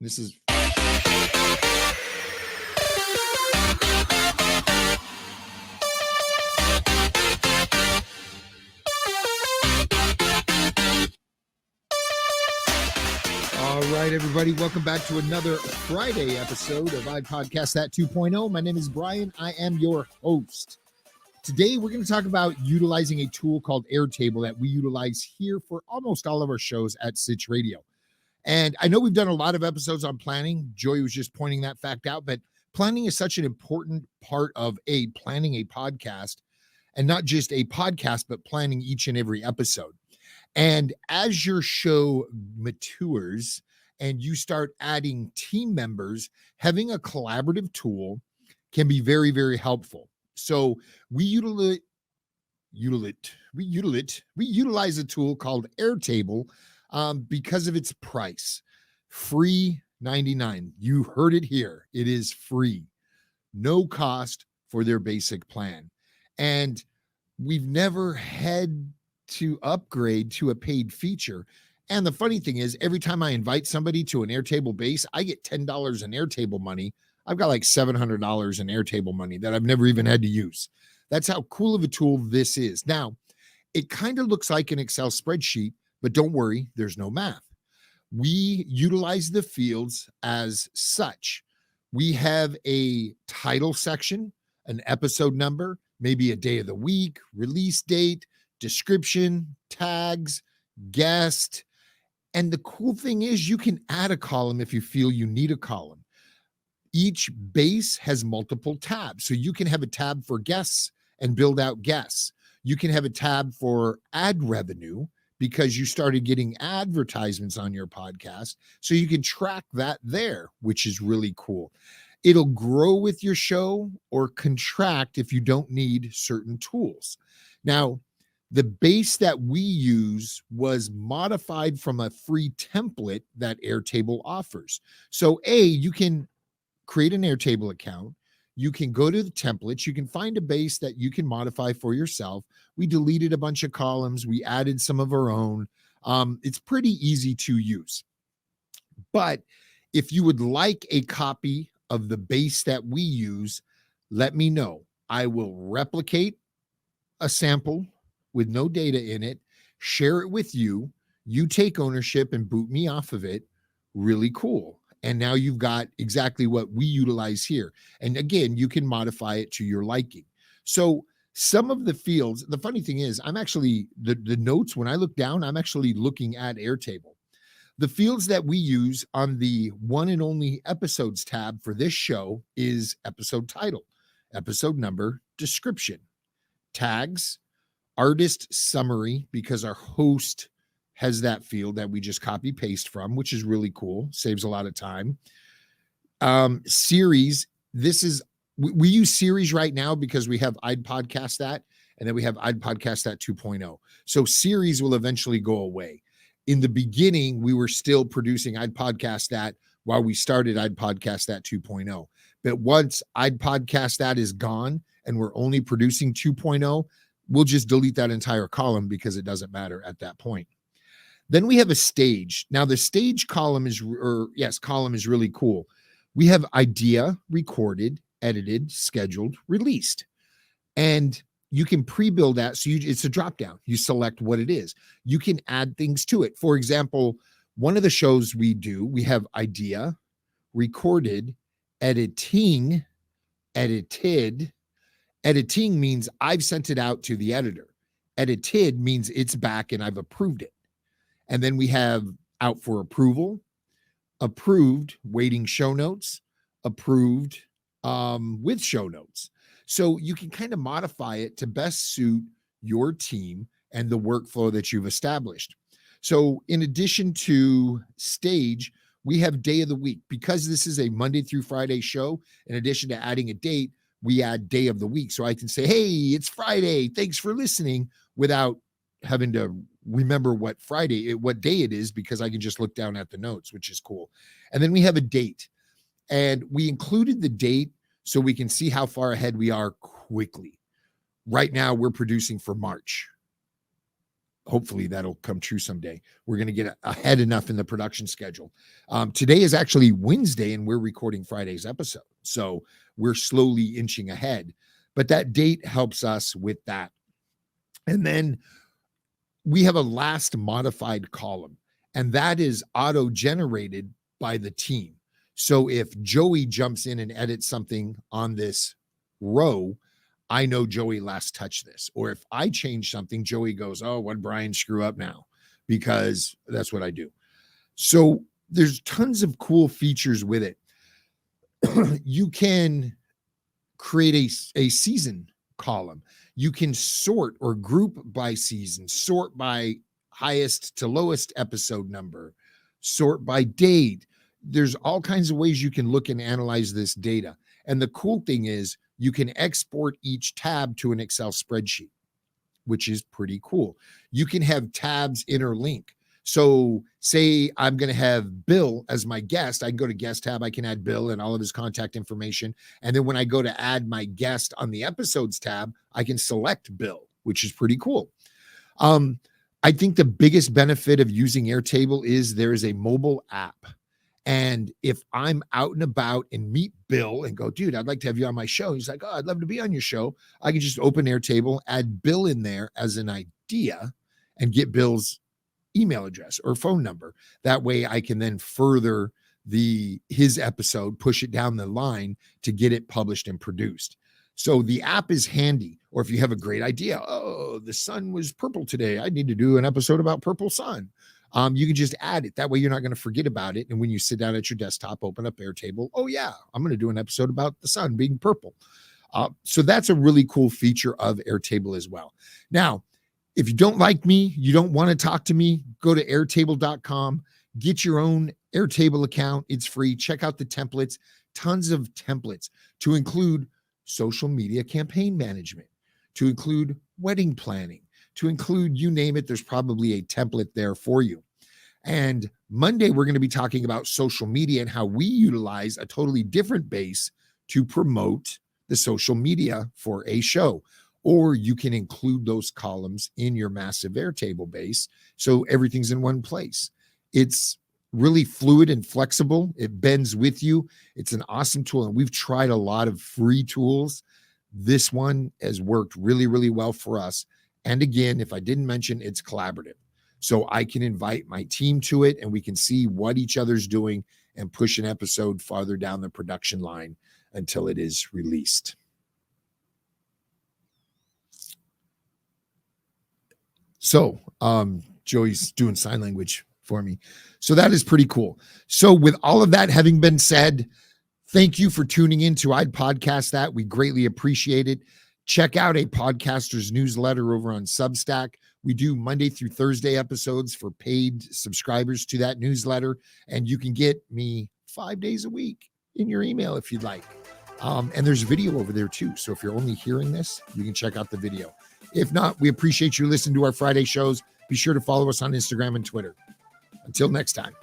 This is all right, everybody. Welcome back to another Friday episode of iPodcast That 2.0. My name is Brian. I am your host. Today, we're going to talk about utilizing a tool called Airtable that we utilize here for almost all of our shows at Sitch Radio. And I know we've done a lot of episodes on planning. Joy was just pointing that fact out, but planning is such an important part of planning a podcast, and not just a podcast, but planning each and every episode. And as your show matures and you start adding team members, having a collaborative tool can be very, very helpful. So we utilize a tool called Airtable because of its price. Free $99. You heard it here. It is free. No cost for their basic plan. And we've never had to upgrade to a paid feature. And the funny thing is, every time I invite somebody to an Airtable base, I get $10 in Airtable money. I've got like $700 in Airtable money that I've never even had to use. That's how cool of a tool this is. Now, it kind of looks like an Excel spreadsheet, but don't worry, there's no math. We utilize the fields as such. We have a title section, an episode number, maybe a day of the week, release date, description, tags, guest. And the cool thing is you can add a column if you feel you need a column. Each base has multiple tabs. So you can have a tab for guests and build out guests. You can have a tab for ad revenue because you started getting advertisements on your podcast. So you can track that there, which is really cool. It'll grow with your show or contract if you don't need certain tools. Now, the base that we use was modified from a free template that Airtable offers. So you can create an Airtable account. You can go to the templates. You can find a base that you can modify for yourself. We deleted a bunch of columns. We added some of our own. It's pretty easy to use. But if you would like a copy of the base that we use, let me know. I will replicate a sample with no data in it, share it with you. You take ownership and boot me off of it. Really cool. And now you've got exactly what we utilize here. And again, you can modify it to your liking. So some of the fields, the funny thing is, I'm actually, the notes, when I look down, I'm actually looking at Airtable. The fields that we use on the one and only episodes tab for this show is episode title, episode number, description, tags, artist summary, because our host has that field that we just copy paste from, which is really cool. Saves a lot of time. Series. We use series right now because we have I'd Podcast That, and then we have I'd Podcast That 2.0. So series will eventually go away. In the beginning, we were still producing I'd Podcast That while we started I'd Podcast That 2.0. But once I'd Podcast That is gone and we're only producing 2.0, we'll just delete that entire column because it doesn't matter at that point. Then we have a stage. Now the stage column is really cool. We have idea, recorded, edited, scheduled, released. And you can pre-build that. So it's a drop down. You select what it is. You can add things to it. For example, one of the shows we do, we have idea, recorded, editing, edited. Editing means I've sent it out to the editor. Edited means it's back and I've approved it. And then we have out for approval, approved, waiting show notes, approved with show notes. So you can kind of modify it to best suit your team and the workflow that you've established. So in addition to stage, we have day of the week. Because this is a Monday through Friday show, in addition to adding a date, we add day of the week. So I can say, hey, it's Friday. Thanks for listening, without having to remember what day it is, because I can just look down at the notes, which is cool. And then we have a date, and we included the date so we can see how far ahead we are quickly. Right now we're producing for March. hopefully that'll come true someday. We're going to get ahead enough in the production schedule. Today is actually Wednesday and we're recording Friday's episode. So we're slowly inching ahead, but that date helps us with that. And then we have a last modified column, and that is auto generated by the team. So if Joey jumps in and edits something on this row, I know Joey last touched this. Or if I change something, Joey goes, oh, what did Brian screw up now? Because that's what I do. So there's tons of cool features with it. You can create a season column. You can sort or group by season, sort by highest to lowest episode number, sort by date. There's all kinds of ways you can look and analyze this data. And the cool thing is you can export each tab to an Excel spreadsheet, which is pretty cool. You can have tabs interlink. So say I'm going to have Bill as my guest. I can go to guest tab. I can add Bill and all of his contact information. And then when I go to add my guest on the episodes tab, I can select Bill, which is pretty cool. I think the biggest benefit of using Airtable is there is a mobile app. And if I'm out and about and meet Bill and go, dude, I'd like to have you on my show. He's like, oh, I'd love to be on your show. I can just open Airtable, add Bill in there as an idea and get Bill's email address or phone number. That way I can then further his episode, push it down the line to get it published and produced. So the app is handy. Or if you have a great idea, oh, the sun was purple today, I need to do an episode about purple sun. You can just add it. That way you're not going to forget about it. And when you sit down at your desktop, open up Airtable, oh yeah, I'm going to do an episode about the sun being purple. So that's a really cool feature of Airtable as well. Now, if you don't like me, you don't want to talk to me, go to airtable.com, get your own Airtable account. It's free. Check out the templates, tons of templates to include social media campaign management, to include wedding planning, to include, you name it, there's probably a template there for you. And Monday, we're going to be talking about social media and how we utilize a totally different base to promote the social media for a show. Or you can include those columns in your massive Airtable base so everything's in one place. It's really fluid and flexible. It bends with you. It's an awesome tool. And we've tried a lot of free tools. This one has worked really, really well for us. And again, if I didn't mention, it's collaborative. So I can invite my team to it and we can see what each other's doing and push an episode farther down the production line until it is released. So Joey's doing sign language for me. So that is pretty cool. So with all of that having been said, thank you for tuning in to I'd Podcast That. We greatly appreciate it. Check out a podcaster's newsletter over on Substack. We do Monday through Thursday episodes for paid subscribers to that newsletter. And you can get me 5 days a week in your email if you'd like. And there's video over there too. So if you're only hearing this, you can check out the video. If not, we appreciate you listening to our Friday shows. Be sure to follow us on Instagram and Twitter. Until next time.